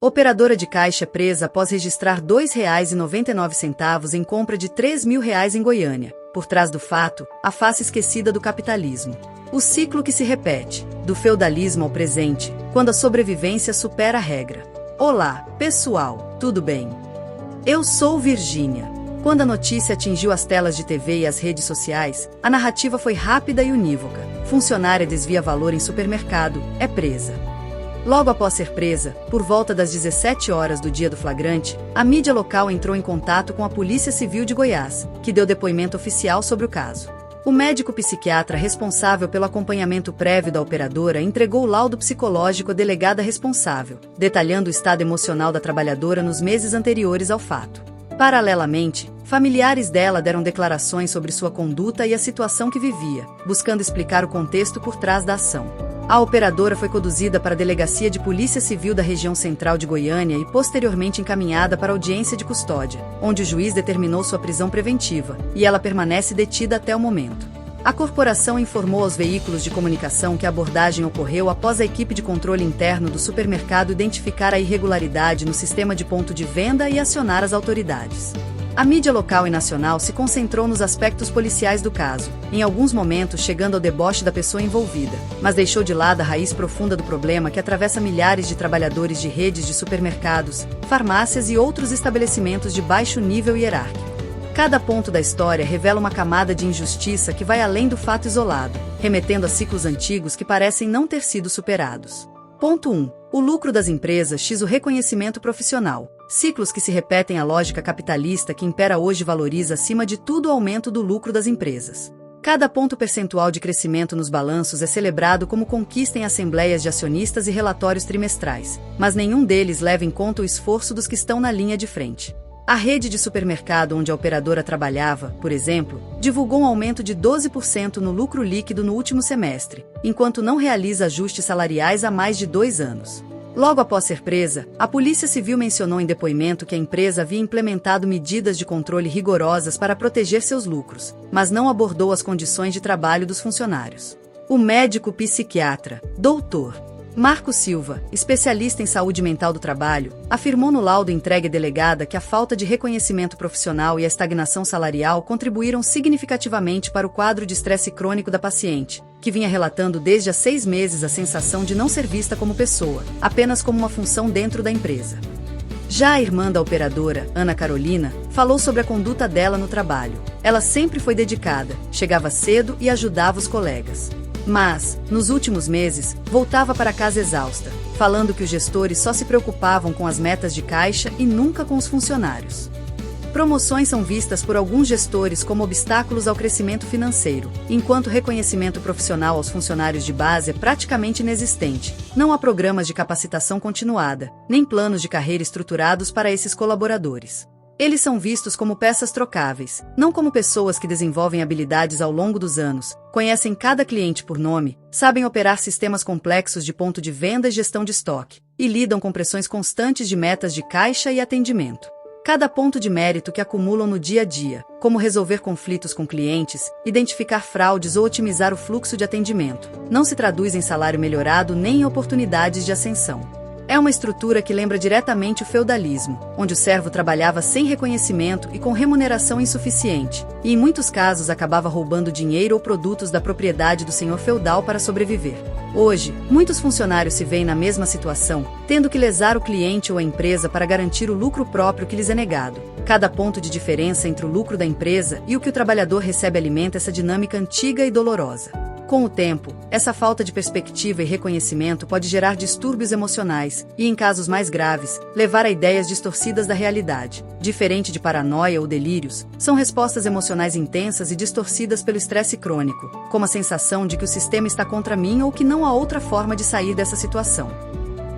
Operadora de caixa presa após registrar R$ 2,99 em compra de R$ 3.000 em Goiânia. Por trás do fato, a face esquecida do capitalismo. O ciclo que se repete, do feudalismo ao presente, quando a sobrevivência supera a regra. Olá, pessoal, tudo bem? Eu sou Virgínia. Quando a notícia atingiu as telas de TV e as redes sociais, a narrativa foi rápida e unívoca. Funcionária desvia valor em supermercado, é presa. Logo após ser presa, por volta das 17 horas do dia do flagrante, a mídia local entrou em contato com a Polícia Civil de Goiás, que deu depoimento oficial sobre o caso. O médico psiquiatra responsável pelo acompanhamento prévio da operadora entregou o laudo psicológico à delegada responsável, detalhando o estado emocional da trabalhadora nos meses anteriores ao fato. Paralelamente, familiares dela deram declarações sobre sua conduta e a situação que vivia, buscando explicar o contexto por trás da ação. A operadora foi conduzida para a Delegacia de Polícia Civil da região central de Goiânia e posteriormente encaminhada para a audiência de custódia, onde o juiz determinou sua prisão preventiva, e ela permanece detida até o momento. A corporação informou aos veículos de comunicação que a abordagem ocorreu após a equipe de controle interno do supermercado identificar a irregularidade no sistema de ponto de venda e acionar as autoridades. A mídia local e nacional se concentrou nos aspectos policiais do caso, em alguns momentos chegando ao deboche da pessoa envolvida, mas deixou de lado a raiz profunda do problema que atravessa milhares de trabalhadores de redes de supermercados, farmácias e outros estabelecimentos de baixo nível hierárquico. Cada ponto da história revela uma camada de injustiça que vai além do fato isolado, remetendo a ciclos antigos que parecem não ter sido superados. Ponto 1. O lucro das empresas x o reconhecimento profissional. Ciclos que se repetem a lógica capitalista que impera hoje valoriza acima de tudo o aumento do lucro das empresas. Cada ponto percentual de crescimento nos balanços é celebrado como conquista em assembleias de acionistas e relatórios trimestrais, mas nenhum deles leva em conta o esforço dos que estão na linha de frente. A rede de supermercado onde a operadora trabalhava, por exemplo, divulgou um aumento de 12% no lucro líquido no último semestre, enquanto não realiza ajustes salariais há mais de 2 anos. Logo após ser presa, a Polícia Civil mencionou em depoimento que a empresa havia implementado medidas de controle rigorosas para proteger seus lucros, mas não abordou as condições de trabalho dos funcionários. O médico psiquiatra, Dr. Marco Silva, especialista em saúde mental do trabalho, afirmou no laudo entregue à delegada que a falta de reconhecimento profissional e a estagnação salarial contribuíram significativamente para o quadro de estresse crônico da paciente, que vinha relatando desde há 6 meses a sensação de não ser vista como pessoa, apenas como uma função dentro da empresa. Já a irmã da operadora, Ana Carolina, falou sobre a conduta dela no trabalho. Ela sempre foi dedicada, chegava cedo e ajudava os colegas. Mas, nos últimos meses, voltava para casa exausta, falando que os gestores só se preocupavam com as metas de caixa e nunca com os funcionários. Promoções são vistas por alguns gestores como obstáculos ao crescimento financeiro, enquanto o reconhecimento profissional aos funcionários de base é praticamente inexistente. Não há programas de capacitação continuada, nem planos de carreira estruturados para esses colaboradores. Eles são vistos como peças trocáveis, não como pessoas que desenvolvem habilidades ao longo dos anos, conhecem cada cliente por nome, sabem operar sistemas complexos de ponto de venda e gestão de estoque, e lidam com pressões constantes de metas de caixa e atendimento. Cada ponto de mérito que acumulam no dia a dia, como resolver conflitos com clientes, identificar fraudes ou otimizar o fluxo de atendimento, não se traduz em salário melhorado nem em oportunidades de ascensão. É uma estrutura que lembra diretamente o feudalismo, onde o servo trabalhava sem reconhecimento e com remuneração insuficiente, e em muitos casos acabava roubando dinheiro ou produtos da propriedade do senhor feudal para sobreviver. Hoje, muitos funcionários se veem na mesma situação, tendo que lesar o cliente ou a empresa para garantir o lucro próprio que lhes é negado. Cada ponto de diferença entre o lucro da empresa e o que o trabalhador recebe alimenta essa dinâmica antiga e dolorosa. Com o tempo, essa falta de perspectiva e reconhecimento pode gerar distúrbios emocionais e, em casos mais graves, levar a ideias distorcidas da realidade. Diferente de paranoia ou delírios, são respostas emocionais intensas e distorcidas pelo estresse crônico, como a sensação de que o sistema está contra mim ou que não há outra forma de sair dessa situação.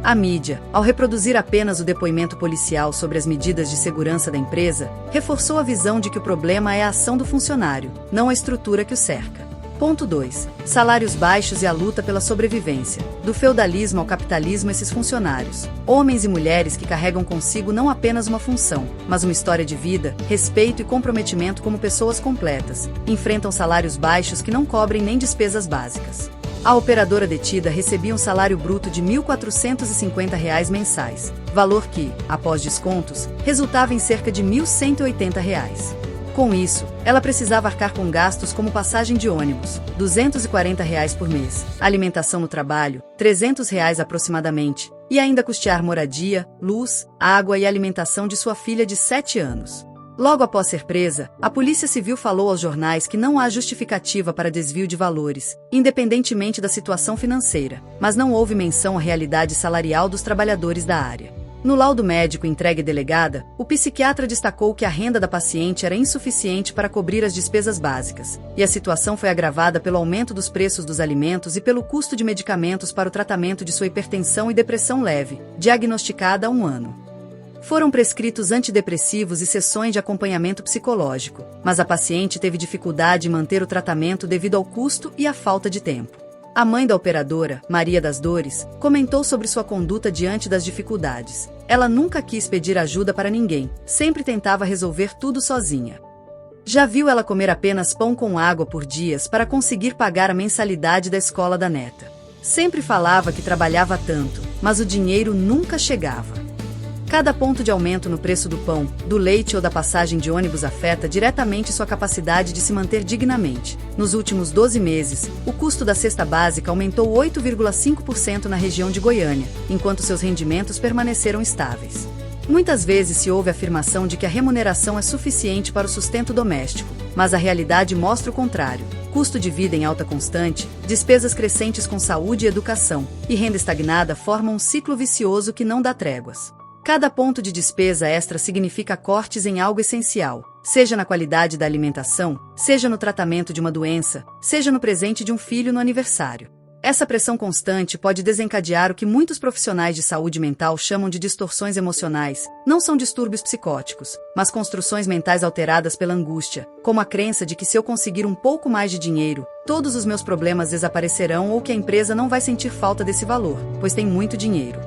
A mídia, ao reproduzir apenas o depoimento policial sobre as medidas de segurança da empresa, reforçou a visão de que o problema é a ação do funcionário, não a estrutura que o cerca. Ponto 2. Salários baixos e a luta pela sobrevivência. Do feudalismo ao capitalismo, esses funcionários, homens e mulheres que carregam consigo não apenas uma função, mas uma história de vida, respeito e comprometimento como pessoas completas, enfrentam salários baixos que não cobrem nem despesas básicas. A operadora detida recebia um salário bruto de R$ 1.450 mensais, valor que, após descontos, resultava em cerca de R$ 1.180. Com isso, ela precisava arcar com gastos como passagem de ônibus, R$ 240 por mês, alimentação no trabalho, R$ 300 aproximadamente, e ainda custear moradia, luz, água e alimentação de sua filha de 7 anos. Logo após ser presa, a Polícia Civil falou aos jornais que não há justificativa para desvio de valores, independentemente da situação financeira, mas não houve menção à realidade salarial dos trabalhadores da área. No laudo médico entregue à delegada, o psiquiatra destacou que a renda da paciente era insuficiente para cobrir as despesas básicas, e a situação foi agravada pelo aumento dos preços dos alimentos e pelo custo de medicamentos para o tratamento de sua hipertensão e depressão leve, diagnosticada há 1 ano. Foram prescritos antidepressivos e sessões de acompanhamento psicológico, mas a paciente teve dificuldade em manter o tratamento devido ao custo e à falta de tempo. A mãe da operadora, Maria das Dores, comentou sobre sua conduta diante das dificuldades. Ela nunca quis pedir ajuda para ninguém, sempre tentava resolver tudo sozinha. Já viu ela comer apenas pão com água por dias para conseguir pagar a mensalidade da escola da neta. Sempre falava que trabalhava tanto, mas o dinheiro nunca chegava. Cada ponto de aumento no preço do pão, do leite ou da passagem de ônibus afeta diretamente sua capacidade de se manter dignamente. Nos últimos 12 meses, o custo da cesta básica aumentou 8,5% na região de Goiânia, enquanto seus rendimentos permaneceram estáveis. Muitas vezes se ouve a afirmação de que a remuneração é suficiente para o sustento doméstico, mas a realidade mostra o contrário. Custo de vida em alta constante, despesas crescentes com saúde e educação, e renda estagnada formam um ciclo vicioso que não dá tréguas. Cada ponto de despesa extra significa cortes em algo essencial, seja na qualidade da alimentação, seja no tratamento de uma doença, seja no presente de um filho no aniversário. Essa pressão constante pode desencadear o que muitos profissionais de saúde mental chamam de distorções emocionais. Não são distúrbios psicóticos, mas construções mentais alteradas pela angústia, como a crença de que se eu conseguir um pouco mais de dinheiro, todos os meus problemas desaparecerão ou que a empresa não vai sentir falta desse valor, pois tem muito dinheiro.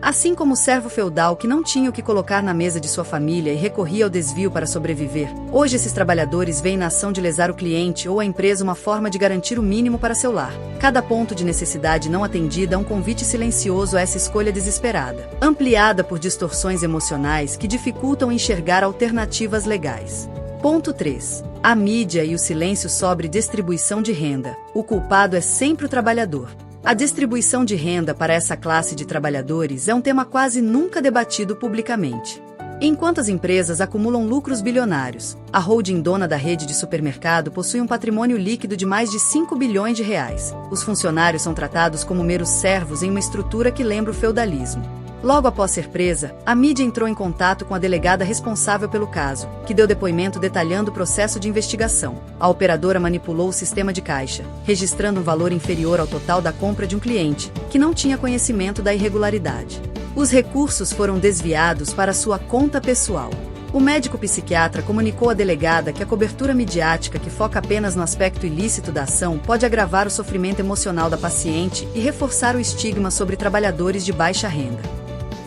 Assim como o servo feudal que não tinha o que colocar na mesa de sua família e recorria ao desvio para sobreviver, hoje esses trabalhadores veem na ação de lesar o cliente ou a empresa uma forma de garantir o mínimo para seu lar. Cada ponto de necessidade não atendida é um convite silencioso a essa escolha desesperada, ampliada por distorções emocionais que dificultam enxergar alternativas legais. Ponto 3. A mídia e o silêncio sobre distribuição de renda. O culpado é sempre o trabalhador. A distribuição de renda para essa classe de trabalhadores é um tema quase nunca debatido publicamente. Enquanto as empresas acumulam lucros bilionários, a holding dona da rede de supermercado possui um patrimônio líquido de mais de 5 bilhões de reais. Os funcionários são tratados como meros servos em uma estrutura que lembra o feudalismo. Logo após ser presa, a mídia entrou em contato com a delegada responsável pelo caso, que deu depoimento detalhando o processo de investigação. A operadora manipulou o sistema de caixa, registrando um valor inferior ao total da compra de um cliente, que não tinha conhecimento da irregularidade. Os recursos foram desviados para sua conta pessoal. O médico psiquiatra comunicou à delegada que a cobertura midiática que foca apenas no aspecto ilícito da ação pode agravar o sofrimento emocional da paciente e reforçar o estigma sobre trabalhadores de baixa renda.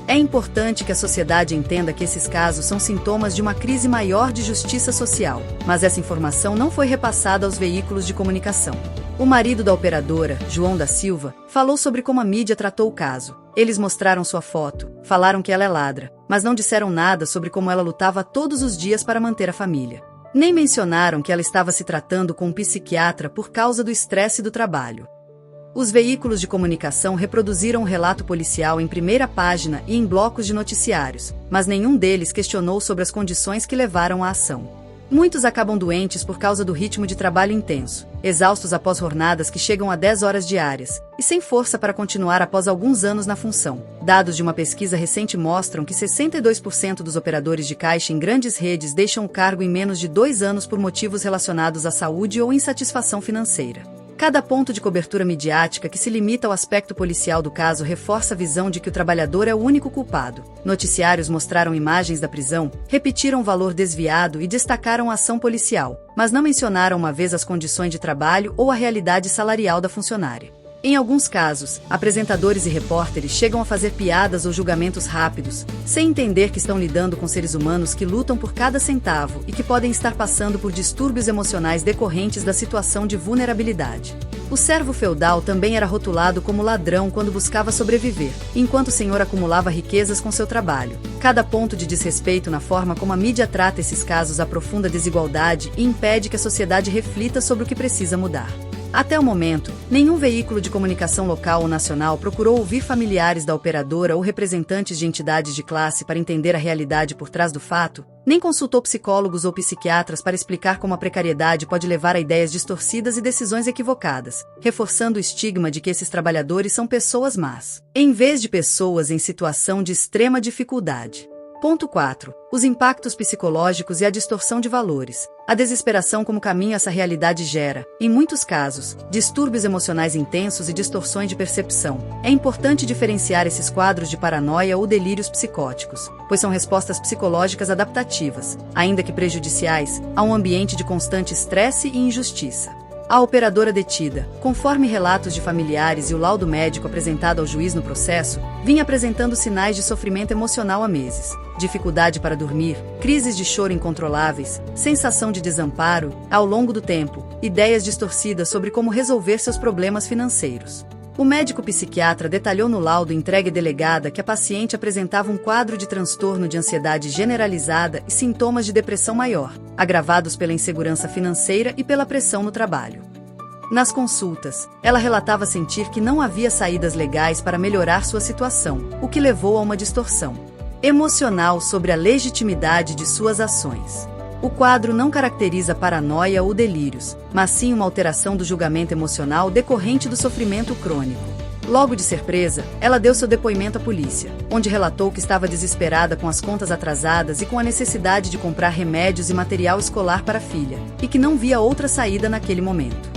É importante que a sociedade entenda que esses casos são sintomas de uma crise maior de justiça social, mas essa informação não foi repassada aos veículos de comunicação. O marido da operadora, João da Silva, falou sobre como a mídia tratou o caso. Eles mostraram sua foto, falaram que ela é ladra, mas não disseram nada sobre como ela lutava todos os dias para manter a família. Nem mencionaram que ela estava se tratando com um psiquiatra por causa do estresse do trabalho. Os veículos de comunicação reproduziram o relato policial em primeira página e em blocos de noticiários, mas nenhum deles questionou sobre as condições que levaram à ação. Muitos acabam doentes por causa do ritmo de trabalho intenso, exaustos após jornadas que chegam a 10 horas diárias, e sem força para continuar após alguns anos na função. Dados de uma pesquisa recente mostram que 62% dos operadores de caixa em grandes redes deixam o cargo em menos de 2 anos por motivos relacionados à saúde ou insatisfação financeira. Cada ponto de cobertura midiática que se limita ao aspecto policial do caso reforça a visão de que o trabalhador é o único culpado. Noticiários mostraram imagens da prisão, repetiram o valor desviado e destacaram a ação policial, mas não mencionaram uma vez as condições de trabalho ou a realidade salarial da funcionária. Em alguns casos, apresentadores e repórteres chegam a fazer piadas ou julgamentos rápidos, sem entender que estão lidando com seres humanos que lutam por cada centavo e que podem estar passando por distúrbios emocionais decorrentes da situação de vulnerabilidade. O servo feudal também era rotulado como ladrão quando buscava sobreviver, enquanto o senhor acumulava riquezas com seu trabalho. Cada ponto de desrespeito na forma como a mídia trata esses casos aprofunda a desigualdade e impede que a sociedade reflita sobre o que precisa mudar. Até o momento, nenhum veículo de comunicação local ou nacional procurou ouvir familiares da operadora ou representantes de entidades de classe para entender a realidade por trás do fato, nem consultou psicólogos ou psiquiatras para explicar como a precariedade pode levar a ideias distorcidas e decisões equivocadas, reforçando o estigma de que esses trabalhadores são pessoas más, em vez de pessoas em situação de extrema dificuldade. Ponto 4. Os impactos psicológicos e a distorção de valores. A desesperação como caminho essa realidade gera, em muitos casos, distúrbios emocionais intensos e distorções de percepção. É importante diferenciar esses quadros de paranoia ou delírios psicóticos, pois são respostas psicológicas adaptativas, ainda que prejudiciais, a um ambiente de constante estresse e injustiça. A operadora detida, conforme relatos de familiares e o laudo médico apresentado ao juiz no processo, vinha apresentando sinais de sofrimento emocional há meses. Dificuldade para dormir, crises de choro incontroláveis, sensação de desamparo, ao longo do tempo, ideias distorcidas sobre como resolver seus problemas financeiros. O médico psiquiatra detalhou no laudo entregue à delegada que a paciente apresentava um quadro de transtorno de ansiedade generalizada e sintomas de depressão maior, agravados pela insegurança financeira e pela pressão no trabalho. Nas consultas, ela relatava sentir que não havia saídas legais para melhorar sua situação, o que levou a uma distorção emocional sobre a legitimidade de suas ações. O quadro não caracteriza paranoia ou delírios, mas sim uma alteração do julgamento emocional decorrente do sofrimento crônico. Logo de ser presa, ela deu seu depoimento à polícia, onde relatou que estava desesperada com as contas atrasadas e com a necessidade de comprar remédios e material escolar para a filha, e que não via outra saída naquele momento.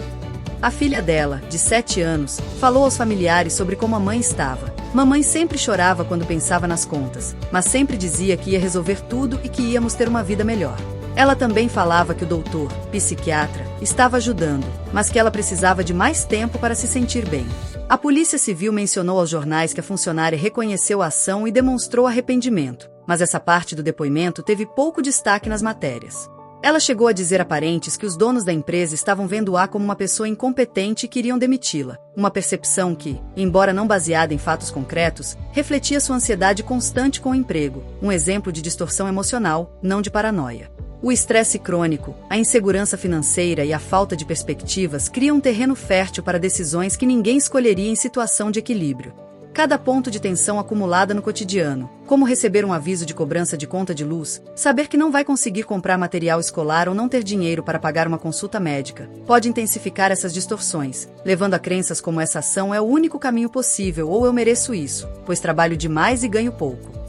A filha dela, de 7 anos, falou aos familiares sobre como a mãe estava. Mamãe sempre chorava quando pensava nas contas, mas sempre dizia que ia resolver tudo e que íamos ter uma vida melhor. Ela também falava que o doutor, psiquiatra, estava ajudando, mas que ela precisava de mais tempo para se sentir bem. A Polícia Civil mencionou aos jornais que a funcionária reconheceu a ação e demonstrou arrependimento, mas essa parte do depoimento teve pouco destaque nas matérias. Ela chegou a dizer a parentes que os donos da empresa estavam vendo-a como uma pessoa incompetente e queriam demiti-la, uma percepção que, embora não baseada em fatos concretos, refletia sua ansiedade constante com o emprego, um exemplo de distorção emocional, não de paranoia. O estresse crônico, a insegurança financeira e a falta de perspectivas criam um terreno fértil para decisões que ninguém escolheria em situação de equilíbrio. Cada ponto de tensão acumulada no cotidiano, como receber um aviso de cobrança de conta de luz, saber que não vai conseguir comprar material escolar ou não ter dinheiro para pagar uma consulta médica, pode intensificar essas distorções, levando a crenças como essa ação é o único caminho possível ou eu mereço isso, pois trabalho demais e ganho pouco.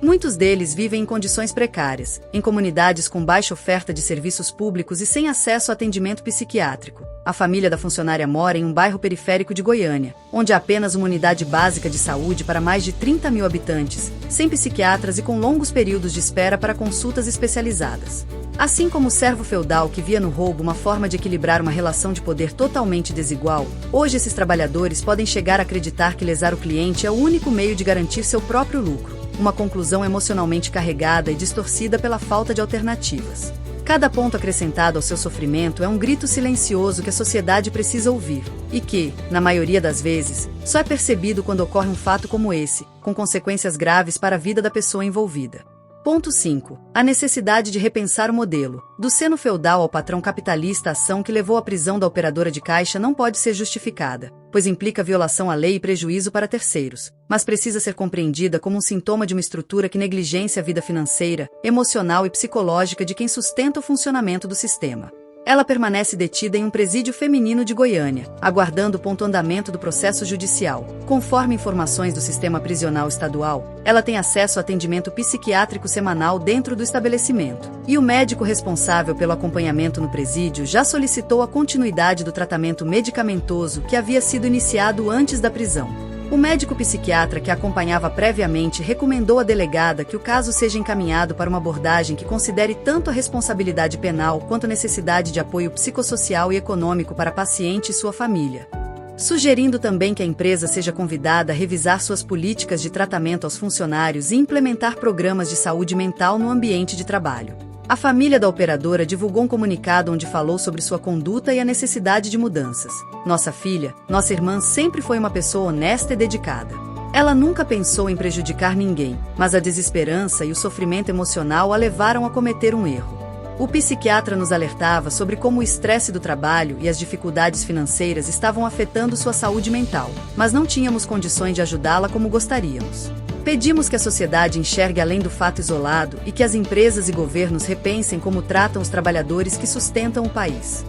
Muitos deles vivem em condições precárias, em comunidades com baixa oferta de serviços públicos e sem acesso a atendimento psiquiátrico. A família da funcionária mora em um bairro periférico de Goiânia, onde há apenas uma unidade básica de saúde para mais de 30 mil habitantes, sem psiquiatras e com longos períodos de espera para consultas especializadas. Assim como o servo feudal que via no roubo uma forma de equilibrar uma relação de poder totalmente desigual, hoje esses trabalhadores podem chegar a acreditar que lesar o cliente é o único meio de garantir seu próprio lucro, uma conclusão emocionalmente carregada e distorcida pela falta de alternativas. Cada ponto acrescentado ao seu sofrimento é um grito silencioso que a sociedade precisa ouvir, e que, na maioria das vezes, só é percebido quando ocorre um fato como esse, com consequências graves para a vida da pessoa envolvida. Ponto 5. A necessidade de repensar o modelo. Do seno feudal ao patrão capitalista, a ação que levou à prisão da operadora de caixa não pode ser justificada, pois implica violação à lei e prejuízo para terceiros, mas precisa ser compreendida como um sintoma de uma estrutura que negligencia a vida financeira, emocional e psicológica de quem sustenta o funcionamento do sistema. Ela permanece detida em um presídio feminino de Goiânia, aguardando o ponto andamento do processo judicial. Conforme informações do sistema prisional estadual, ela tem acesso a atendimento psiquiátrico semanal dentro do estabelecimento. E o médico responsável pelo acompanhamento no presídio já solicitou a continuidade do tratamento medicamentoso que havia sido iniciado antes da prisão. O médico psiquiatra que a acompanhava previamente recomendou à delegada que o caso seja encaminhado para uma abordagem que considere tanto a responsabilidade penal quanto a necessidade de apoio psicossocial e econômico para a paciente e sua família, sugerindo também que a empresa seja convidada a revisar suas políticas de tratamento aos funcionários e implementar programas de saúde mental no ambiente de trabalho. A família da operadora divulgou um comunicado onde falou sobre sua conduta e a necessidade de mudanças. Nossa filha, nossa irmã sempre foi uma pessoa honesta e dedicada. Ela nunca pensou em prejudicar ninguém, mas a desesperança e o sofrimento emocional a levaram a cometer um erro. O psiquiatra nos alertava sobre como o estresse do trabalho e as dificuldades financeiras estavam afetando sua saúde mental, mas não tínhamos condições de ajudá-la como gostaríamos. Pedimos que a sociedade enxergue além do fato isolado e que as empresas e governos repensem como tratam os trabalhadores que sustentam o país.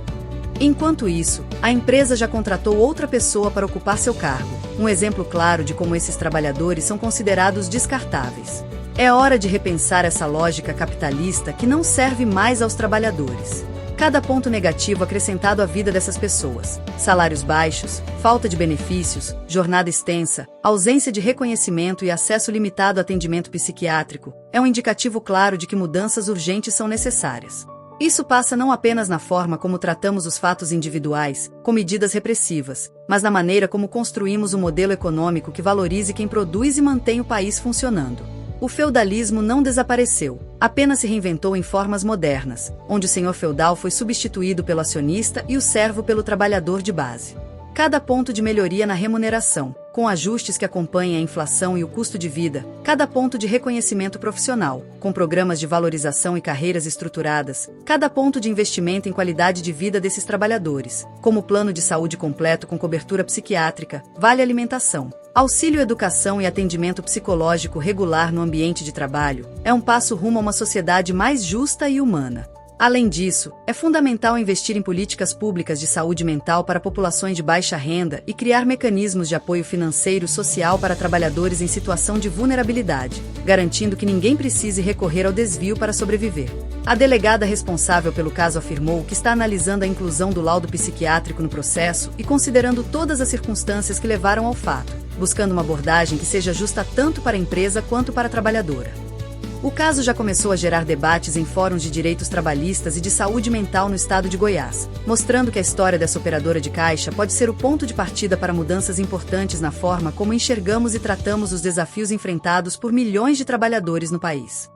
Enquanto isso, a empresa já contratou outra pessoa para ocupar seu cargo, um exemplo claro de como esses trabalhadores são considerados descartáveis. É hora de repensar essa lógica capitalista que não serve mais aos trabalhadores. Cada ponto negativo acrescentado à vida dessas pessoas, salários baixos, falta de benefícios, jornada extensa, ausência de reconhecimento e acesso limitado a atendimento psiquiátrico, é um indicativo claro de que mudanças urgentes são necessárias. Isso passa não apenas na forma como tratamos os fatos individuais, com medidas repressivas, mas na maneira como construímos um modelo econômico que valorize quem produz e mantém o país funcionando. O feudalismo não desapareceu, apenas se reinventou em formas modernas, onde o senhor feudal foi substituído pelo acionista e o servo pelo trabalhador de base. Cada ponto de melhoria na remuneração, com ajustes que acompanhem a inflação e o custo de vida, cada ponto de reconhecimento profissional, com programas de valorização e carreiras estruturadas, cada ponto de investimento em qualidade de vida desses trabalhadores, como plano de saúde completo com cobertura psiquiátrica, vale alimentação, auxílio educação e atendimento psicológico regular no ambiente de trabalho, é um passo rumo a uma sociedade mais justa e humana. Além disso, é fundamental investir em políticas públicas de saúde mental para populações de baixa renda e criar mecanismos de apoio financeiro e social para trabalhadores em situação de vulnerabilidade, garantindo que ninguém precise recorrer ao desvio para sobreviver. A delegada responsável pelo caso afirmou que está analisando a inclusão do laudo psiquiátrico no processo e considerando todas as circunstâncias que levaram ao fato, buscando uma abordagem que seja justa tanto para a empresa quanto para a trabalhadora. O caso já começou a gerar debates em fóruns de direitos trabalhistas e de saúde mental no estado de Goiás, mostrando que a história dessa operadora de caixa pode ser o ponto de partida para mudanças importantes na forma como enxergamos e tratamos os desafios enfrentados por milhões de trabalhadores no país.